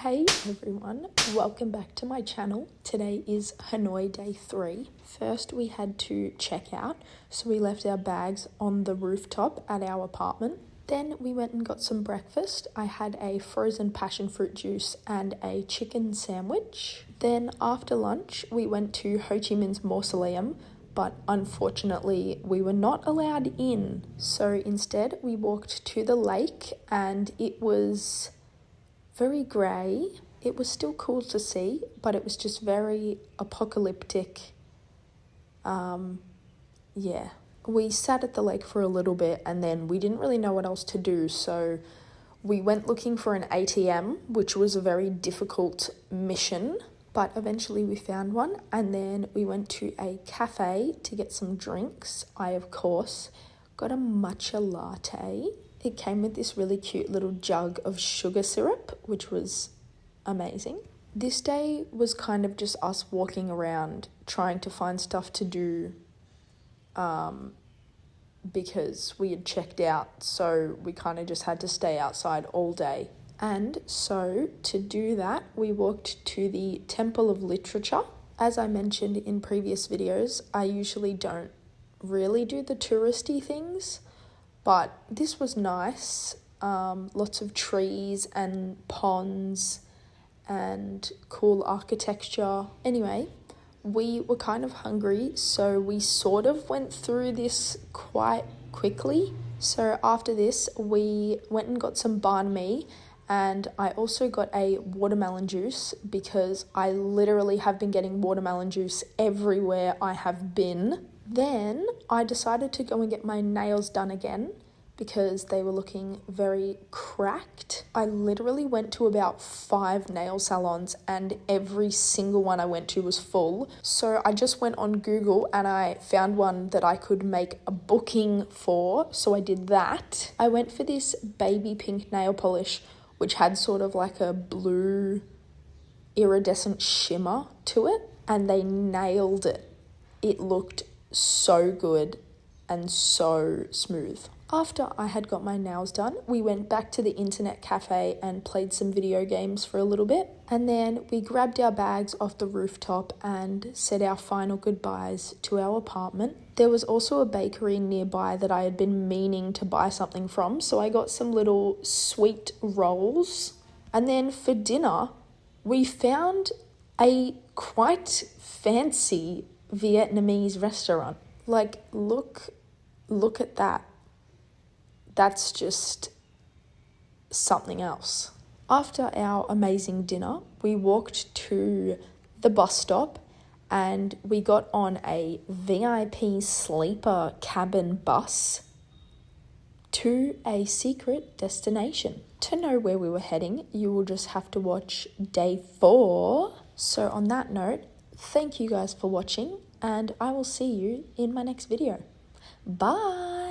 Hey everyone, welcome back to my channel. Today is Hanoi day 3. First we had to check out, so we left our bags on the rooftop at our apartment. Then we went and got some breakfast. I had a frozen passion fruit juice and a chicken sandwich. Then after lunch we went to Ho Chi Minh's mausoleum, but unfortunately we were not allowed in. So instead we walked to the lake and it was very grey. It was still cool to see, but it was just very apocalyptic. We sat at the lake for a little bit and then we didn't really know what else to do, so we went looking for an ATM, which was a very difficult mission, but eventually we found one. And then we went to a cafe to get some drinks. I, of course, got a matcha latte. It came with this really cute little jug of sugar syrup, which was amazing. This day was kind of just us walking around trying to find stuff to do because we had checked out, so we kind of just had to stay outside all day. And so to do that, we walked to the Temple of Literature. As I mentioned in previous videos, I usually don't really do the touristy things, but this was nice. Lots of trees and ponds and cool architecture. Anyway, we were kind of hungry, so we sort of went through this quite quickly. So after this, we went and got some banh mi, and I also got a watermelon juice because I literally have been getting watermelon juice everywhere I have been. Then I decided to go and get my nails done again because they were looking very cracked. I literally went to about 5 nail salons and every single one I went to was full. So I just went on Google and I found one that I could make a booking for. So I did that. I went for this baby pink nail polish, which had sort of like a blue iridescent shimmer to it, and they nailed it. It looked so good and so smooth. After I had got my nails done, we went back to the internet cafe and played some video games for a little bit. And then we grabbed our bags off the rooftop and said our final goodbyes to our apartment. There was also a bakery nearby that I had been meaning to buy something from, so I got some little sweet rolls. And then for dinner, we found a quite fancy Vietnamese restaurant. Like, look at that. That's just something else. After our amazing dinner, we walked to the bus stop and we got on a VIP sleeper cabin bus to a secret destination. To know where we were heading, you will just have to watch day 4. So on that note, thank you guys for watching, and I will see you in my next video. Bye!